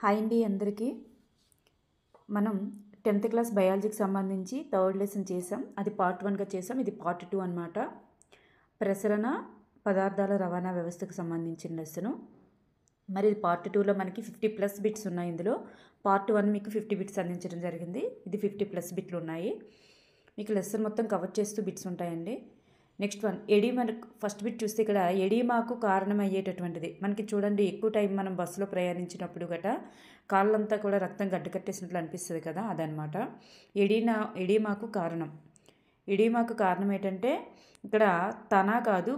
Hi అండి అందరికీ. మనం 10th క్లాస్ బయాలజీకి సంబంధించి థర్డ్ లెసన్ చేసాం. అది పార్ట్ 1గా చేసాం. ఇది పార్ట్ 2 అనమాట. ప్రసరణ పదార్థాల రవాణా వ్యవస్థకు సంబంధించిన లెసను. మరి ఇది పార్ట్ 2లో మనకి 50+ బిట్స్ ఉన్నాయి. ఇందులో పార్ట్ 1 మీకు 50 బిట్స్ అందించడం జరిగింది. ఇది 50+ బిట్లు ఉన్నాయి. మీకు లెసన్ మొత్తం కవర్ చేస్తూ బిట్స్ ఉంటాయండి. నెక్స్ట్ వన్ మనకు ఫస్ట్ బిట్ చూస్తే ఇక్కడ ఎడీమాకు కారణమయ్యేటటువంటిది. మనకి చూడండి, ఎక్కువ టైం మనం బస్సులో ప్రయాణించినప్పుడు గట కాళ్ళంతా కూడా రక్తం గడ్డకట్టేసినట్లు అనిపిస్తుంది కదా, అదనమాట ఎడీమాకు కారణం. ఎడీమాకు కారణం ఏంటంటే ఇక్కడ కాదు,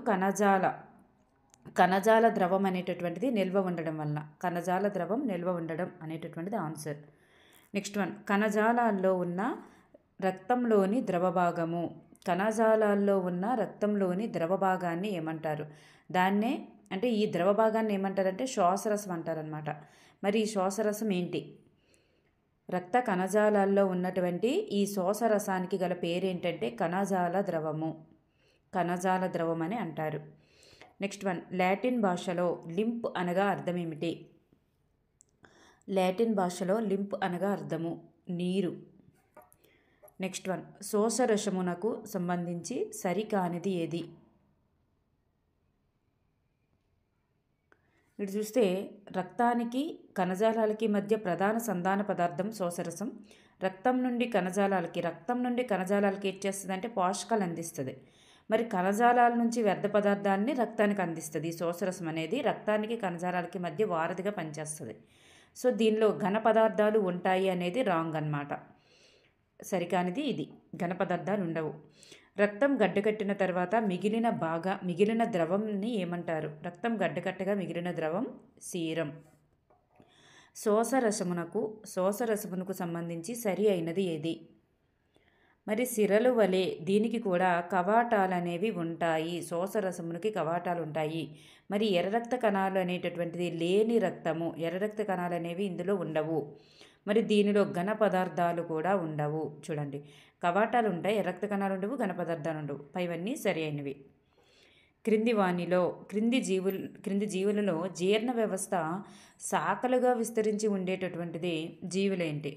కణజాల ద్రవం అనేటటువంటిది నిల్వ ఉండడం వలన, కణజాల ద్రవం నిల్వ ఉండడం అనేటటువంటిది ఆన్సర్. నెక్స్ట్ వన్ కణజాలాల్లో ఉన్న రక్తంలోని ద్రవ భాగము. కణజాలాల్లో ఉన్న రక్తంలోని ద్రవ భాగాన్ని ఏమంటారు? దాన్నే అంటే ఈ ద్రవ భాగాన్ని ఏమంటారంటే శ్వాసరసం అంటారనమాట. మరి ఈ శ్వాసరసం ఏంటి? రక్త కణజాలాల్లో ఉన్నటువంటి ఈ శ్వాసరసానికి గల పేరేంటంటే కణజాల ద్రవము, కణజాల ద్రవం అని అంటారు. నెక్స్ట్ వన్ లాటిన్ భాషలో లింప్ అనగా అర్థం ఏమిటి? లాటిన్ భాషలో లింప్ అనగా అర్థము నీరు. నెక్స్ట్ వన్ శోషరసమునకు సంబంధించి సరికానిది ఏది? ఇటు చూస్తే రక్తానికి కణజాలాలకి మధ్య ప్రధాన సంధాన పదార్థం శోషరసం. రక్తం నుండి కణజాలాలకి ఏం చేస్తుంది? పోషకాలు అందిస్తుంది. మరి కణజాలాల నుంచి వ్యర్థ పదార్థాలని రక్తానికి అందిస్తుంది. ఈ శోషరసం అనేది రక్తానికి కణజాలాలకి మధ్య వారధిగా పనిచేస్తుంది. సో దీనిలో ఘన పదార్థాలు ఉంటాయి అనేది రాంగ్ అన్నమాట. సరికానిది ఇది. ఘన పదార్థాలు ఉండవు. రక్తం గడ్డకట్టిన తర్వాత మిగిలిన ద్రవంని ఏమంటారు? రక్తం గడ్డకట్టగా మిగిలిన ద్రవం సీరం. శోషరసమునకు సంబంధించి సరి అయినది ఏది? మరి సిరలు వలె దీనికి కూడా కవాటాలు అనేవి ఉంటాయి. శోషరసమునికి కవాటాలు ఉంటాయి. మరి ఎర్ర రక్త కణాలు అనేటటువంటిది లేని రక్తము. ఎర్ర రక్త కణాలు అనేవి ఇందులో ఉండవు. మరి దీనిలో ఘన పదార్థాలు కూడా ఉండవు. చూడండి, కవాటాలు ఉంటాయి, ఎర్ర రక్త కణాలు ఉండవు, ఘన పదార్థాలు ఉండవు. పైవన్నీ సరి అయినవి. క్రింది జీవులలో జీర్ణ వ్యవస్థ శాఖలుగా విస్తరించి ఉండేటటువంటిది జీవులేంటి?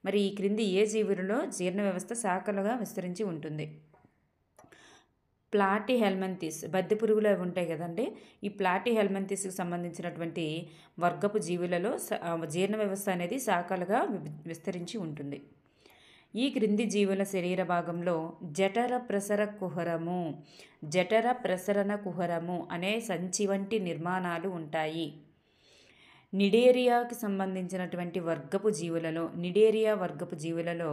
మరి ఈ క్రింది ఏ జీవులలో జీర్ణ వ్యవస్థ శాఖలుగా విస్తరించి ఉంటుంది? ప్లాటిహెల్మింథస్, బద్దె పురుగులు అవి ఉంటాయి కదండి. ఈ ప్లాటిహెల్మింథస్కి సంబంధించినటువంటి వర్గపు జీవులలో జీర్ణ వ్యవస్థ అనేది శాఖలుగా విస్తరించి ఉంటుంది. ఈ క్రింది జీవుల శరీర భాగంలో జఠర ప్రసరణ కుహరము అనే సంచి వంటి నిర్మాణాలు ఉంటాయి. నిడేరియాకి సంబంధించినటువంటి వర్గపు జీవులలో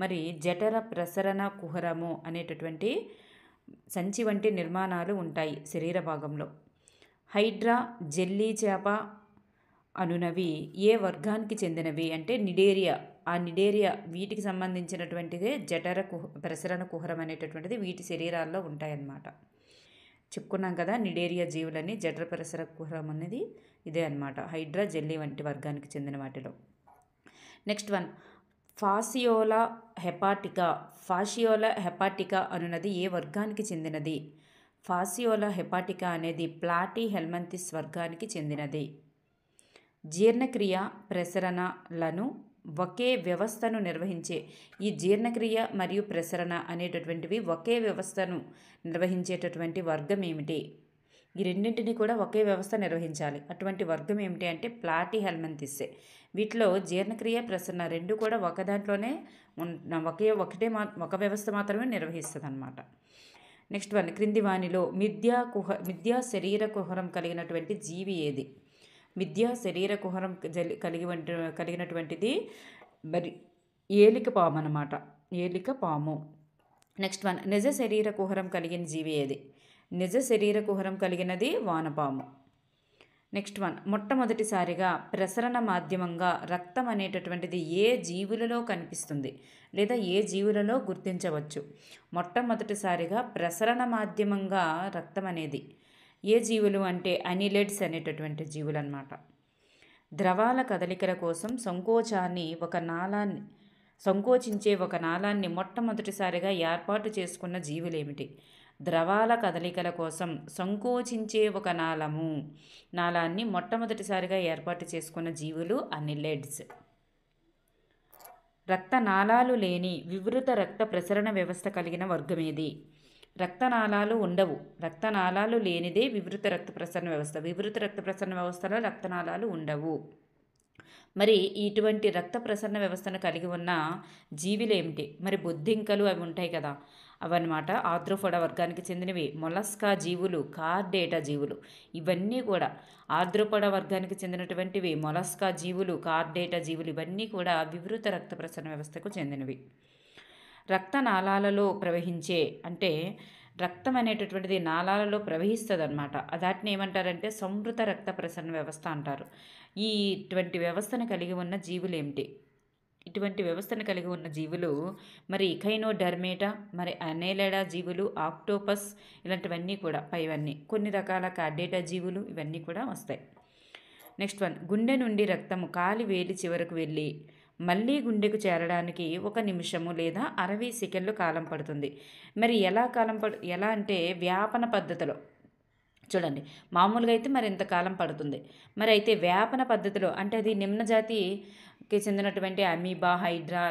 మరి జఠర ప్రసరణ కుహరము అనేటటువంటి సంచి వంటి నిర్మాణాలు ఉంటాయి శరీర భాగంలో. హైడ్రా, జెల్లీ చేప అనునవి ఏ వర్గానికి చెందినవి అంటే నిడేరియా. ఆ నిడేరియా వీటికి సంబంధించినటువంటిదే జఠర ప్రసరణ కుహరం అనేటటువంటిది వీటి శరీరాల్లో ఉంటాయన్నమాట. చెప్పుకున్నాం కదా, నిడేరియా జీవులని జఠర ప్రసరణ కుహరం అనేది ఇదే అన్నమాట. హైడ్రా, జెల్లీ వంటి వర్గానికి చెందిన వాటిలో. నెక్స్ట్ వన్ ఫాసియోలా హెపాటికా అనున్నది ఏ వర్గానికి చెందినది? ఫాసియోలా హెపాటికా అనేది ప్లాటిహెల్మింథస్ వర్గానికి చెందినది. జీర్ణక్రియ, ప్రసరణలను ఒకే వ్యవస్థను నిర్వహించే ఈ జీర్ణక్రియ మరియు ప్రసరణ అనేటటువంటివి ఒకే వ్యవస్థను నిర్వహించేటటువంటి వర్గం ఏమిటి? ఈ రెండింటిని కూడా ఒకే వ్యవస్థ నిర్వహించాలి. అటువంటి వర్గం ఏమిటి అంటే ప్లాటిహెల్మింథస్సే. వీటిలో జీర్ణక్రియ, ప్రసరణ రెండు కూడా ఒక దాంట్లోనే ఒక వ్యవస్థ మాత్రమే నిర్వహిస్తుంది అన్నమాట. నెక్స్ట్ వన్ క్రింది వానిలో మిథ్యా శరీర కుహరం కలిగినటువంటి జీవి ఏది? మిథ్యా శరీర కుహరం కలిగినటువంటిది మరి ఏలికపాము అన్నమాట. ఏలికపాము. నెక్స్ట్ వన్ నిజ శరీర కుహరం కలిగిన జీవి ఏది? నిజ శరీర కుహరం కలిగినది వానపాము. నెక్స్ట్ వన్ మొట్టమొదటిసారిగా ప్రసరణ మాధ్యమంగా రక్తం అనేటటువంటిది ఏ జీవులలో కనిపిస్తుంది లేదా ఏ జీవులలో గుర్తించవచ్చు? మొట్టమొదటిసారిగా ప్రసరణ మాధ్యమంగా రక్తం అనేది ఏ జీవులు అంటే అనిలిడ్స్ అనేటటువంటి జీవులు అన్నమాట. ద్రవాల కదలికల కోసం సంకోచించే ఒక నాళాన్ని మొట్టమొదటిసారిగా ఏర్పాటు చేసుకున్న జీవులేమిటి? ద్రవాల కదలికల కోసం సంకోచించే ఒక నాళాన్ని మొట్టమొదటిసారిగా ఏర్పాటు చేసుకున్న జీవులు అనిలిడ్స్. రక్తనాళాలు లేని వివృత రక్త ప్రసరణ వ్యవస్థ కలిగిన వర్గమేది? రక్తనాళాలు ఉండవు. రక్తనాళాలు లేనిదే వివృత రక్త ప్రసరణ వ్యవస్థ. వివృత రక్త ప్రసరణ వ్యవస్థలో రక్తనాళాలు ఉండవు. మరి ఇటువంటి రక్త ప్రసరణ వ్యవస్థను కలిగి ఉన్న జీవులు ఏమిటి? మరి బొద్దింకలు అవి ఉంటాయి కదా, అవన్నమాట ఆర్థ్రోపోడా వర్గానికి చెందినవి. మొలస్కా జీవులు, కార్డేటా జీవులు, ఇవన్నీ కూడా ఆర్థ్రోపోడా వర్గానికి చెందినటువంటివి. మొలస్కా జీవులు, కార్డేటా జీవులు ఇవన్నీ కూడా వివృత రక్త ప్రసరణ వ్యవస్థకు చెందినవి. రక్తనాళాలలో ప్రవహించే, అంటే రక్తం అనేటటువంటిది నాళాలలో ప్రవహిస్తుంది అనమాట. దాటిని ఏమంటారంటే సంవృత రక్త ప్రసరణ వ్యవస్థ అంటారు. ఇటువంటి వ్యవస్థను కలిగి ఉన్న జీవులు ఏమిటి? ఇటువంటి వ్యవస్థను కలిగి ఉన్న జీవులు మరి ఇకైనోడర్మేటా, మరి అనేలిడా జీవులు, ఆక్టోపస్, ఇలాంటివన్నీ కూడా పైవన్నీ. కొన్ని రకాల కార్డేటా జీవులు ఇవన్నీ కూడా వస్తాయి. నెక్స్ట్ వన్, గుండె నుండి రక్తము కాలి వేలి చివరకు వెళ్ళి మళ్ళీ గుండెకు చేరడానికి 1 నిమిషము లేదా 60 సెకండ్లు కాలం పడుతుంది. మరి ఎలా అంటే వ్యాపన పద్ధతిలో చూడండి. మామూలుగా అయితే మరి ఇంతకాలం పడుతుంది. మరి అయితే వ్యాపన పద్ధతిలో అంటే అది నిమ్నజాతికి చెందినటువంటి అమీబా, హైడ్రా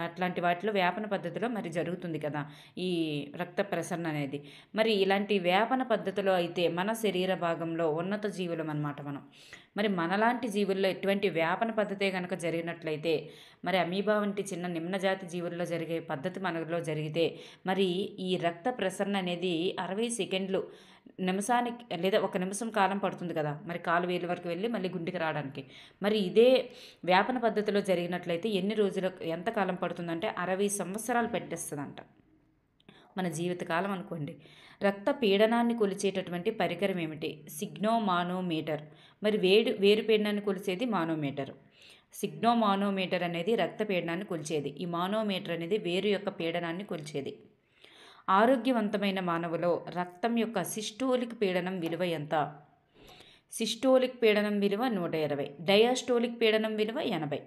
అట్లాంటి వాటిలో వ్యాపన పద్ధతిలో మరి జరుగుతుంది కదా ఈ రక్త ప్రసరణ అనేది. మరి ఇలాంటి వ్యాపన పద్ధతిలో అయితే మన శరీర భాగంలో ఉన్నత జీవులం అన్నమాట మనం. మరి మనలాంటి జీవుల్లో ఎటువంటి వ్యాపన పద్ధతే కనుక జరిగినట్లయితే, మరి అమీబా వంటి చిన్న నిమ్నజాతి జీవుల్లో జరిగే పద్ధతి మనలో జరిగితే మరి ఈ రక్త ప్రసరణ అనేది 60 సెకండ్లు నిమిషానికి లేదా 1 నిమిషం కాలం పడుతుంది కదా మరి కాలు వేలు వరకు వెళ్ళి మళ్ళీ గుండెకి రావడానికి. మరి ఇదే వ్యాపన పద్ధతిలో జరిగినట్లయితే ఎంత కాలం పడుతుందంటే 60 సంవత్సరాలు పెట్టేస్తుందంట మన జీవితకాలం అనుకోండి. రక్త పీడనాన్ని కొలిచేటటువంటి పరికరం ఏమిటి? సిగ్మోమానోమీటర్. మరి వేరు పీడనాన్ని కొలిచేది మానోమీటర్. సిగ్మోమానోమీటర్ అనేది రక్త పీడనాన్ని కొలిచేది. ఈ మానోమీటర్ అనేది వేరు యొక్క పీడనాన్ని కొలిచేది. ఆరోగ్యవంతమైన మానవులో రక్తం యొక్క సిస్టోలిక్ పీడనం విలువ ఎంత? సిస్టోలిక్ పీడనం విలువ 120, డయాస్టోలిక్ పీడనం విలువ 80.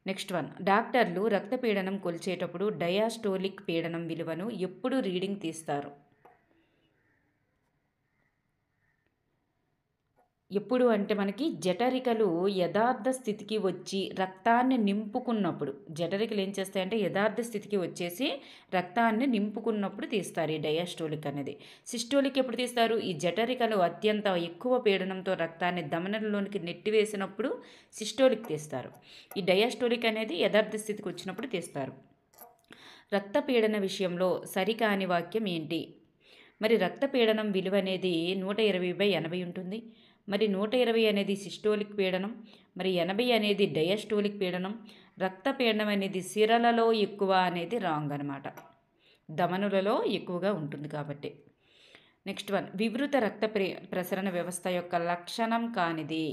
నెక్స్ట్ వన్, డాక్టర్లు రక్త పీడనం కొలిచేటప్పుడు డయాస్టోలిక్ పీడనం విలువను ఎప్పుడు రీడింగ్ తీస్తారు? ఎప్పుడు అంటే మనకి జఠరికలు యథార్థ స్థితికి వచ్చి రక్తాన్ని నింపుకున్నప్పుడు. జఠరికలు ఏం చేస్తాయంటే యథార్థ స్థితికి వచ్చేసి రక్తాన్ని నింపుకున్నప్పుడు తీస్తారు ఈ డయాస్టోలిక్ అనేది. సిస్టోలిక్ ఎప్పుడు తీస్తారు? ఈ జఠరికలు అత్యంత ఎక్కువ పీడనంతో రక్తాన్ని ధమనులలోనికి నెట్టివేసినప్పుడు సిస్టోలిక్ తీస్తారు. ఈ డయాస్టోలిక్ అనేది యథార్థ స్థితికి వచ్చినప్పుడు తీస్తారు. రక్త పీడన విషయంలో సరికాని వాక్యం ఏంటి? మరి రక్త పీడనం విలువ అనేది 120/80 ఉంటుంది. మరి 120 అనేది సిస్టోలిక్ పీడనం, మరి 80 అనేది డయాస్టోలిక్ పీడనం. రక్త పీడనం అనేది సిరలలో ఎక్కువ అనేది రాంగ్ అనమాట, ధమనులలో ఎక్కువగా ఉంటుంది కాబట్టి. నెక్స్ట్ వన్, వివృత రక్త ప్రసరణ వ్యవస్థ యొక్క లక్షణం కానిది.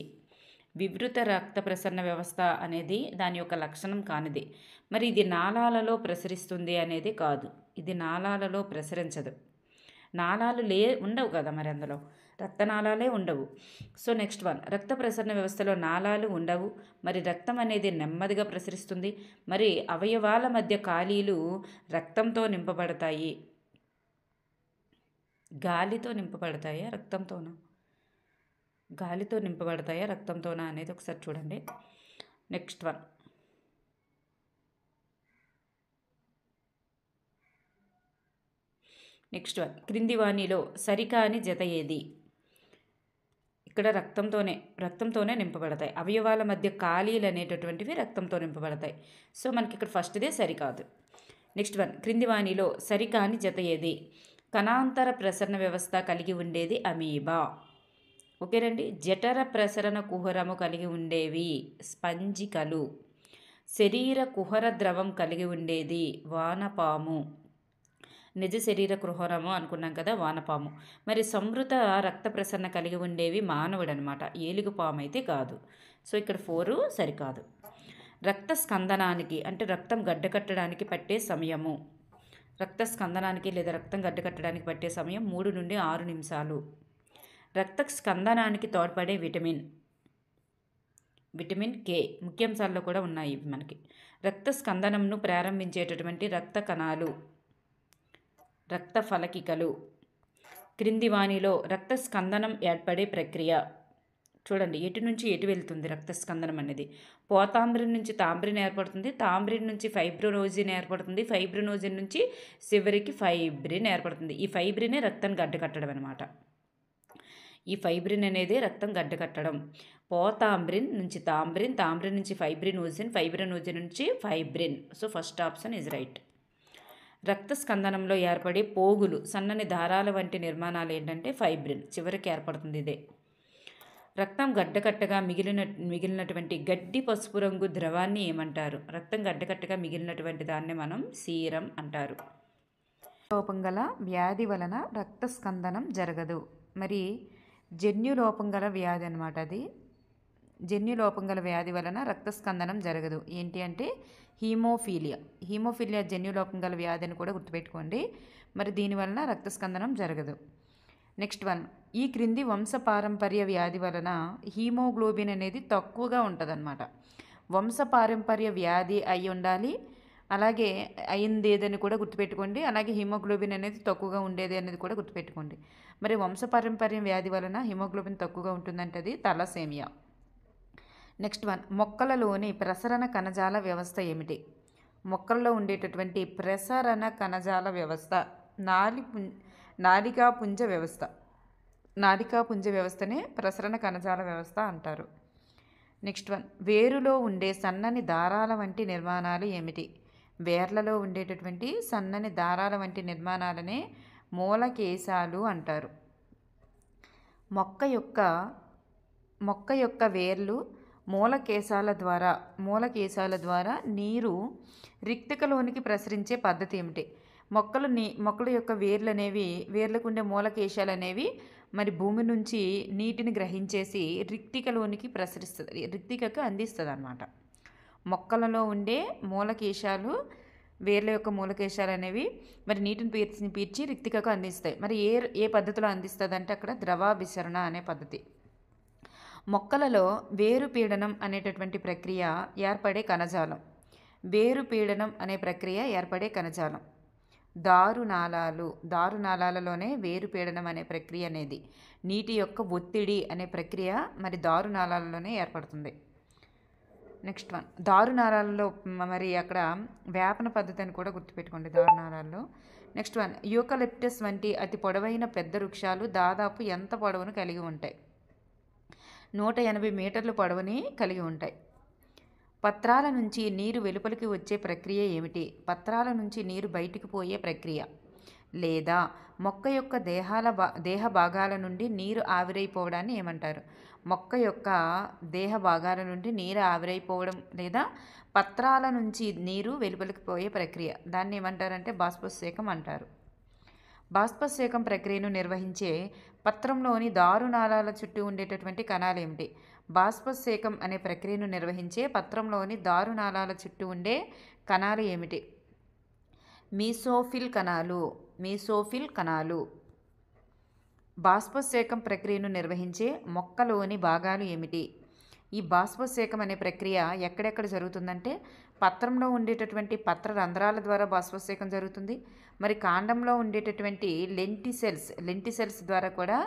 వివృత రక్త ప్రసరణ వ్యవస్థ అనేది దాని యొక్క లక్షణం కానిది. మరి ఇది నాళాలలో ప్రసరిస్తుంది అనేది కాదు. ఇది నాళాలలో ప్రసరించదు. నాళాలు ఉండవు కదా మరి అందులో రక్తనాళాలే ఉండవు. సో నెక్స్ట్ వన్, రక్త ప్రసరణ వ్యవస్థలో నాళాలు ఉండవు. మరి రక్తం అనేది నెమ్మదిగా ప్రసరిస్తుంది. మరి అవయవాల మధ్య ఖాళీలు రక్తంతో నింపబడతాయి. గాలితో నింపబడతాయా రక్తంతోనా? గాలితో నింపబడతాయా రక్తంతోనా అనేది ఒకసారి చూడండి. నెక్స్ట్ వన్, క్రింది వాణిలో సరికాని జత ఏది? ఇక్కడ రక్తంతోనే నింపబడతాయి. అవయవాల మధ్య ఖాళీలు అనేటటువంటివి రక్తంతో నింపబడతాయి. సో మనకి ఇక్కడ ఫస్ట్దే సరికాదు. నెక్స్ట్ వన్, క్రింది వాణిలో సరికాని జత ఏది? కణాంతర ప్రసరణ వ్యవస్థ కలిగి ఉండేది అమీబా. ఓకేనండి. జఠర ప్రసరణ కుహరము కలిగి ఉండేవి స్పంజికలు. శరీర కుహర ద్రవం కలిగి ఉండేది వానపాము. నిజ శరీర కుహరము అనుకున్నాం కదా, వానపాము. మరి సంవృత రక్త ప్రసరణ కలిగి ఉండేవి మానవుడు అనమాట, ఏలుగుపాము అయితే కాదు. సో ఇక్కడ 4 సరికాదు. రక్త స్కందనానికి అంటే రక్తం గడ్డకట్టడానికి పట్టే సమయము. రక్త స్కందనానికి లేదా రక్తం గడ్డకట్టడానికి పట్టే సమయం 3 నుండి 6 నిమిషాలు. రక్త స్కందనానికి తోడ్పడే విటమిన్ కే ముఖ్యాంశాల్లో కూడా ఉన్నాయి మనకి. రక్త స్కందనంను ప్రారంభించేటటువంటి రక్త కణాలు. రక్త ఫలకికలు. క్రింది వానిలో రక్త స్కందనం ఏర్పడే ప్రక్రియ. చూడండి ఎటు నుంచి ఎటు వెళ్తుంది రక్త స్కందనం అనేది. పోతాంబ్రిన్ నుంచి తాంబ్రిన్ ఏర్పడుతుంది, తాంబ్రిన్ నుంచి ఫైబ్రినోజిన్ ఏర్పడుతుంది, ఫైబ్రినోజిన్ నుంచి చివరికి ఫైబ్రిన్ ఏర్పడుతుంది. ఈ ఫైబ్రినే రక్తాన్ని గడ్డకట్టడం అనమాట. ఈ ఫైబ్రిన్ అనేది రక్తం గడ్డకట్టడం. పోతాంబ్రిన్ నుంచి తాంబ్రిన్, తాంబ్రిన్ నుంచి ఫైబ్రినోజిన్, ఫైబ్రినోజిన్ నుంచి fibrin. So first option is right. రక్త స్కందనంలో ఏర్పడే పోగులు, సన్నని దారాల వంటి నిర్మాణాలు ఏంటంటే ఫైబ్రిన్. చివరికి ఏర్పడుతుంది ఇదే. రక్తం గడ్డకట్టగా మిగిలినటువంటి గడ్డి పసుపు రంగు ద్రవాన్ని ఏమంటారు? రక్తం గడ్డకట్టగా మిగిలినటువంటి దాన్ని మనం సీరం అంటారు. లోపం గల వ్యాధి వలన రక్త స్కందనం జరగదు. మరి జన్యులోపం గల వ్యాధి అనమాట అది. జన్యులోపం గల వ్యాధి వలన రక్త స్కందనం జరగదు. ఏంటి అంటే హీమోఫీలియా. హీమోఫీలియా జన్యులోపం గల వ్యాధి అని కూడా గుర్తుపెట్టుకోండి. మరి దీనివలన రక్త స్కందనం జరగదు. నెక్స్ట్ వన్, ఈ క్రింది వంశపారంపర్య వ్యాధి వలన హీమోగ్లోబిన్ అనేది తక్కువగా ఉంటుందన్నమాట. వంశపారంపర్య వ్యాధి అయి ఉండాలి, అలాగే అయింది ఏదని కూడా గుర్తుపెట్టుకోండి. అలాగే హీమోగ్లోబిన్ అనేది తక్కువగా ఉండేది అనేది కూడా గుర్తుపెట్టుకోండి. మరి వంశపారంపర్య వ్యాధి వలన హీమోగ్లోబిన్ తక్కువగా ఉంటుందంటే అది తలసేమియా. నెక్స్ట్ వన్, మొక్కలలోని ప్రసరణ కణజాల వ్యవస్థ ఏమిటి? మొక్కల్లో ఉండేటటువంటి ప్రసరణ కణజాల వ్యవస్థ నాళికాపుంజ వ్యవస్థ. నాళికాపుంజ వ్యవస్థనే ప్రసరణ కణజాల వ్యవస్థ అంటారు. నెక్స్ట్ వన్, వేరులో ఉండే సన్నని దారాల వంటి నిర్మాణాలు ఏమిటి? వేర్లలో ఉండేటటువంటి సన్నని దారాల వంటి నిర్మాణాలనే మూలకేశాలు అంటారు. మొక్క యొక్క వేర్లు మూలకేశాల ద్వారా నీరు రిక్తికలోనికి ప్రసరించే పద్ధతి ఏమిటి? మొక్కల యొక్క వేర్లు అనేవి, వేర్లకు ఉండే మూలకేశాలు అనేవి మరి భూమి నుంచి నీటిని గ్రహించేసి రిక్తికకు అందిస్తుంది అన్నమాట. మొక్కలలో ఉండే మూలకేశాలు, వేర్ల యొక్క మూలకేశాలు అనేవి మరి నీటిని పీల్చి రిక్తికకు అందిస్తాయి. మరి ఏ పద్ధతిలో అందిస్తుంది అంటే అక్కడ ద్రవాభిసరణ అనే పద్ధతి. మొక్కలలో వేరు పీడనం అనేటటువంటి ప్రక్రియ ఏర్పడే కణజాలం. వేరు పీడనం అనే ప్రక్రియ ఏర్పడే కణజాలం. దారునాళాలలోనే వేరు పీడనం అనే ప్రక్రియ అనేది, నీటి యొక్క ఒత్తిడి అనే ప్రక్రియ మరి దారునాళాలలోనే ఏర్పడుతుంది. నెక్స్ట్ వన్, దారునాళాలలో మరి అక్కడ వేపన పద్ధతి అని కూడా గుర్తుపెట్టుకోండి దారునాళాల్లో. నెక్స్ట్ వన్, యూకలిప్టస్ వంటి అతి పొడవైన పెద్ద వృక్షాలు దాదాపు ఎంత పొడవును కలిగి ఉంటాయి? 180 మీటర్ల పొడవుని కలిగి ఉంటాయి. పత్రాల నుంచి నీరు వెలుపలికి వచ్చే ప్రక్రియ ఏమిటి? పత్రాల నుంచి నీరు బయటికి పోయే ప్రక్రియ. లేదా మొక్క యొక్క దేహ భాగాల నుండి నీరు ఆవిరైపోవడాన్ని ఏమంటారు? మొక్క యొక్క దేహ భాగాల నుండి నీరు ఆవిరైపోవడం లేదా పత్రాల నుంచి నీరు వెలుపలికి పోయే ప్రక్రియ, దాన్ని ఏమంటారంటే బాష్పోత్సేకం అంటారు. బాష్పోత్సేకం ప్రక్రియను నిర్వహించే పత్రంలోని దారునాళాల చుట్టూ ఉండేటటువంటి కణాలు ఏమిటి? బాష్పోత్సేకం అనే ప్రక్రియను నిర్వహించే పత్రంలోని దారునాళాల చుట్టూ ఉండే కణాలు ఏమిటి? మీసోఫిల్ కణాలు. బాష్పోత్సేకం ప్రక్రియను నిర్వహించే మొక్కలోని భాగాలు ఏమిటి? ఈ బాష్పోత్సేకం అనే ప్రక్రియ ఎక్కడెక్కడ జరుగుతుందంటే పత్రంలో ఉండేటటువంటి పత్ర రంధ్రాల ద్వారా బాష్పోత్సేకం జరుగుతుంది. మరి కాండంలో ఉండేటటువంటి లెంటిసెల్స్ ద్వారా కూడా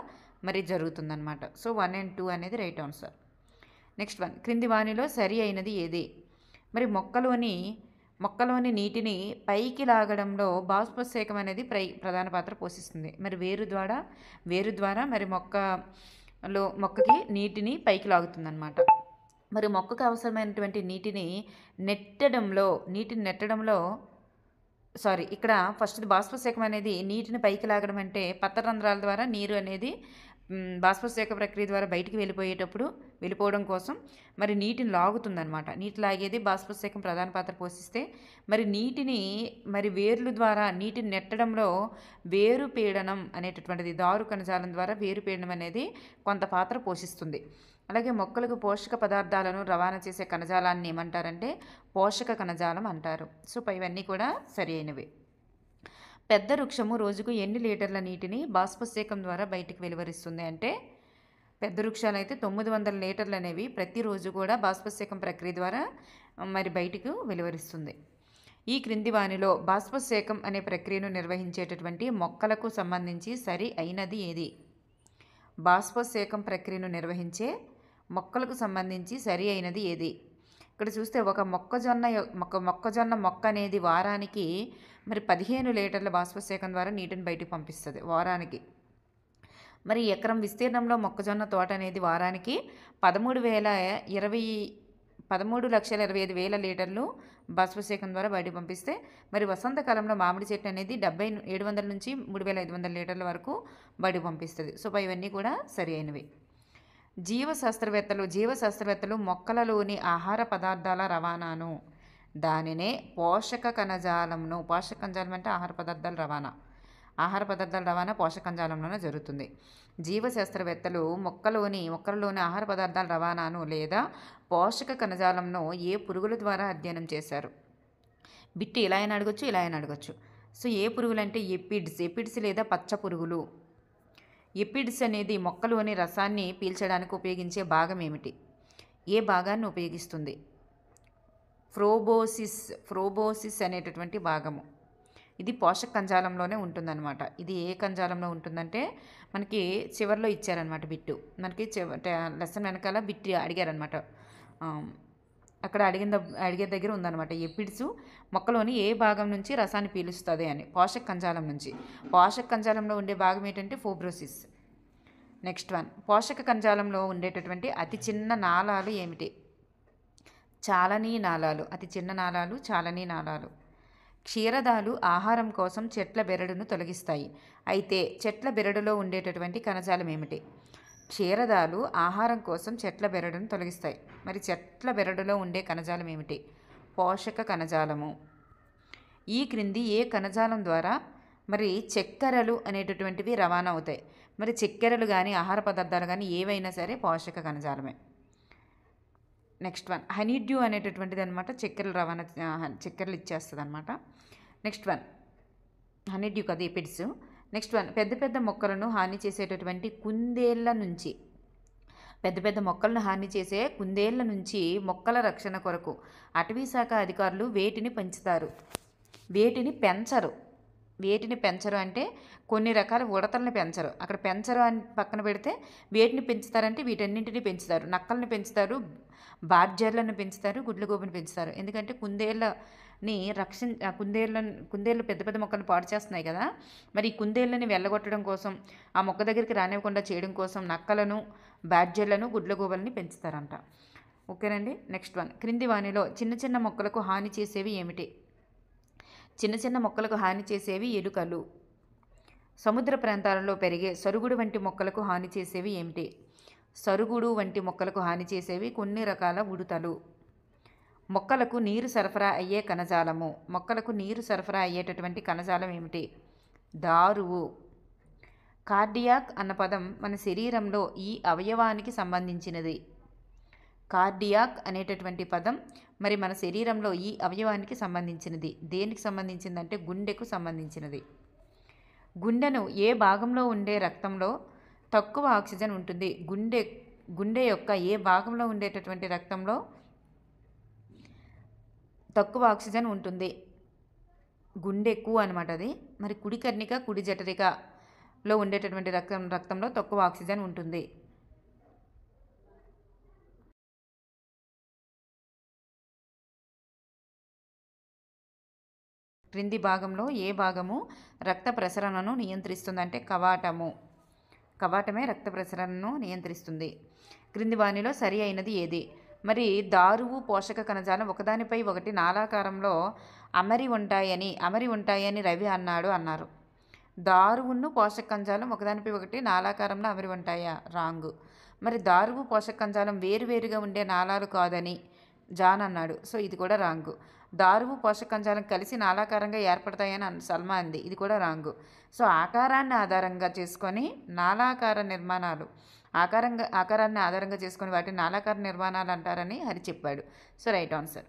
మరి జరుగుతుందన్నమాట. సో 1 and 2 అనేది రైట్ ఆన్సర్. నెక్స్ట్ వన్, క్రింది వానిలో సరి అయినది ఏది? మరి మొక్కలోని నీటిని పైకి లాగడంలో బాష్పోత్సేకం అనేది ప్రధాన పాత్ర పోషిస్తుంది. మరి వేరు ద్వారా మరి మొక్కకి నీటిని పైకి లాగుతుందన్నమాట. మరి మొక్కకు అవసరమైనటువంటి నీటిని నెట్టడంలో ఇక్కడ ఫస్ట్ బాష్పోత్సేకం అనేది నీటిని పైకి లాగడం అంటే పత్రరంధ్రాల ద్వారా నీరు అనేది బాష్పోత్సేక ప్రక్రియ ద్వారా బయటికి వెళ్ళిపోవడం కోసం మరి నీటిని లాగుతుందన్నమాట. నీటి లాగేది బాష్పోత్సేకం ప్రధాన పాత్ర పోషిస్తే మరి వేర్లు ద్వారా నీటిని నెట్టడంలో వేరు పీడనం అనేటటువంటిది, దారు కణజాలం ద్వారా వేరు పీడనం అనేది కొంత పాత్ర పోషిస్తుంది. అలాగే మొక్కలకు పోషక పదార్థాలను రవాణా చేసే కణజాలాన్ని ఏమంటారంటే పోషక కణజాలం అంటారు. సో ఇవన్నీ కూడా సరి అయినవి. పెద్ద వృక్షము రోజుకు ఎన్ని లీటర్ల నీటిని బాష్పోత్సేకం ద్వారా బయటికి వెలువరిస్తుంది అంటే పెద్ద వృక్షాలు అయితే 900 లీటర్లు అనేవి ప్రతిరోజు కూడా బాష్పోత్సేకం ప్రక్రియ ద్వారా మరి బయటకు వెలువరిస్తుంది. ఈ క్రింది వానిలో బాష్పశేకం అనే ప్రక్రియను నిర్వహించేటటువంటి మొక్కలకు సంబంధించి సరి అయినది ఏది? బాష్పశేకం ప్రక్రియను నిర్వహించే మొక్కలకు సంబంధించి సరి అయినది ఏది? ఇక్కడ చూస్తే ఒక మొక్కజొన్న మొక్క అనేది వారానికి మరి 15 లీటర్ల బాష్పశేకం ద్వారా నీటిని బయటికి పంపిస్తుంది వారానికి. మరి ఎకరం విస్తీర్ణంలో మొక్కజొన్న తోట అనేది వారానికి 13,25,000 లీటర్లు బాష్పశేకం ద్వారా బయటికి పంపిస్తే, మరి వసంతకాలంలో మామిడి చెట్టు అనేది 700 నుంచి 3,500 లీటర్ల వరకు బయటికి పంపిస్తుంది. సో ఇవన్నీ కూడా సరి అయినవి. జీవశాస్త్రవేత్తలు మొక్కలలోని ఆహార పదార్థాల రవాణాను, దానినే పోషక కణజాలం అంటే ఆహార పదార్థాల రవాణా పోషక కణజాలంలోనే జరుగుతుంది. జీవశాస్త్రవేత్తలు మొక్కలలోని ఆహార పదార్థాల రవాణాను లేదా పోషక కణజాలంను ఏ పురుగుల ద్వారా అధ్యయనం చేశారు? బిట్టి ఇలా అయినా అడగచ్చు, ఇలా అయినా అడగచ్చు. సో ఏ పురుగులు అంటే ఎపిడ్స్ లేదా పచ్చ పురుగులు. ఎపిడ్స్ అనేది మొక్కలోని రసాన్ని పీల్చడానికి ఉపయోగించే భాగం ఏమిటి? ఏ భాగాన్ని ఉపయోగిస్తుంది? ఫ్రోబోసిస్ అనేటటువంటి భాగము. ఇది పోషక కణజాలంలోనే ఉంటుందన్నమాట. ఇది ఏ కణజాలంలో ఉంటుందంటే మనకి చివరిలో ఇచ్చారనమాట బిట్టు. మనకి లెసన్ వెనకాల బిట్టి అడిగారనమాట. అక్కడ అడిగే దగ్గర ఉందన్నమాట. ఎపిడ్స్ మొక్కలోని ఏ భాగం నుంచి రసాన్ని పీలుస్తుంది అని. పోషక కణజాలం నుంచి. పోషక కణజాలంలో ఉండే భాగం ఏంటంటే ఫోబ్రోసిస్. నెక్స్ట్ వన్, పోషక కణజాలంలో ఉండేటటువంటి అతి చిన్న నాళాలు ఏమిటి? చాలనీ నాళాలు. అతి చిన్న నాళాలు చాలనీ నాళాలు. క్షీరదాలు ఆహారం కోసం చెట్ల బెరడును తొలగిస్తాయి. అయితే చెట్ల బెరడులో ఉండేటటువంటి కణజాలం ఏమిటి? క్షీరదాలు ఆహారం కోసం చెట్ల బెరడును తొలగిస్తాయి. మరి చెట్ల బెరడులో ఉండే కణజాలం ఏమిటి? పోషక కణజాలము. ఈ క్రింది ఏ కణజాలం ద్వారా మరి చక్కెరలు అనేటటువంటివి రవాణా అవుతాయి? మరి చక్కెరలు కానీ ఆహార పదార్థాలు కానీ ఏవైనా సరే పోషక కణజాలమే. నెక్స్ట్ వన్, హనీడ్యూ అనేటటువంటిది అనమాట చక్కెరలు ఇచ్చేస్తుంది అనమాట. నెక్స్ట్ వన్, హనీడ్యూ కదా ఎపిడ్స్. నెక్స్ట్ వన్, పెద్ద మొక్కలను హాని చేసేటటువంటి కుందేళ్ల నుంచి మొక్కల రక్షణ కొరకు అటవీ శాఖ అధికారులు వేటిని పెంచరు అంటే కొన్ని రకాల ఉడతల్ని పెంచరు. అక్కడ పెంచరు అని పక్కన పెడితే వేటిని పెంచుతారంటే వీటన్నింటినీ పెంచుతారు. నక్కల్ని పెంచుతారు, బార్జర్లను పెంచుతారు, గుడ్లగూబని పెంచుతారు. ఎందుకంటే కుందేళ్ళు పెద్ద మొక్కలను పాడు చేస్తున్నాయి కదా. మరి ఈ కుందేళ్ళని వెళ్ళగొట్టడం కోసం, ఆ మొక్క దగ్గరికి రానివ్వకుండా చేయడం కోసం నక్కలను, బార్జర్లను, గుడ్లగూబల్ని పెంచుతారంట. ఓకేనండి. నెక్స్ట్ వన్, క్రింది వానిలో చిన్న మొక్కలకు హాని చేసేవి ఏమిటి? చిన్న మొక్కలకు హాని చేసేవి ఎలుకలు. సముద్ర ప్రాంతాలలో పెరిగే సరుగుడు వంటి మొక్కలకు హాని చేసేవి ఏమిటి? సరుగుడు వంటి మొక్కలకు హాని చేసేవి కొన్ని రకాల ఉడుతలు. మొక్కలకు నీరు సరఫరా అయ్యే కణజాలము. మొక్కలకు నీరు సరఫరా అయ్యేటటువంటి కణజాలం ఏమిటి? దారువు. కార్డియాక్ అన్న పదం మన శరీరంలో ఈ అవయవానికి సంబంధించినది. కార్డియాక్ అనేటటువంటి పదం మరి మన శరీరంలో ఈ అవయవానికి సంబంధించినది. దేనికి సంబంధించిందంటే గుండెకు సంబంధించినది. గుండెను ఏ భాగంలో ఉండే రక్తంలో తక్కువ ఆక్సిజన్ ఉంటుంది? గుండె యొక్క ఏ భాగంలో ఉండేటటువంటి రక్తంలో తక్కువ ఆక్సిజన్ ఉంటుంది? గుండెకు అనమాట అది. మరి కుడి కర్ణిక, కుడి జఠరికలో ఉండేటటువంటి రక్తంలో తక్కువ ఆక్సిజన్ ఉంటుంది. క్రింది భాగంలో ఏ భాగము రక్త ప్రసరణను నియంత్రిస్తుందంటే కవాటమే రక్త ప్రసరణను నియంత్రిస్తుంది. క్రింది వానిలో సరి అయినది ఏది? మరి దారువు, పోషక కణజాలం ఒకదానిపై ఒకటి నాళాకారంలో అమరి ఉంటాయని రవి అన్నారు. దారువును పోషక కణజాలం ఒకదానిపై ఒకటి నాళాకారంలో అమరి ఉంటాయా? రాంగు. మరి దారువు, పోషక కణజాలం వేరువేరుగా ఉండే నాళాలు కాదని జాన్ అన్నాడు. సో ఇది కూడా రాంగు. దారువు, పోషక కణజాలం కలిసి నాళాకారంగా ఏర్పడతాయని సల్మా అంది. ఇది కూడా రాంగు. సో ఆకారాన్ని ఆధారంగా చేసుకొని నాళాకార నిర్మాణాలు ఆకారాన్ని ఆధారంగా చేసుకొని వాటిని నాళాకార నిర్మాణాలు అంటారని హరి చెప్పాడు. So right answer.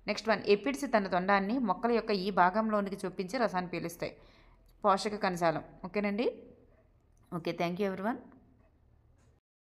Next one, aphids తన తొండాన్ని మొక్కల యొక్క ఈ భాగంలోనికి చూపించి రసాన్ని పీలుస్తాయి. పోషక కణజాలం. ఓకేనండి. Okay, thank you everyone.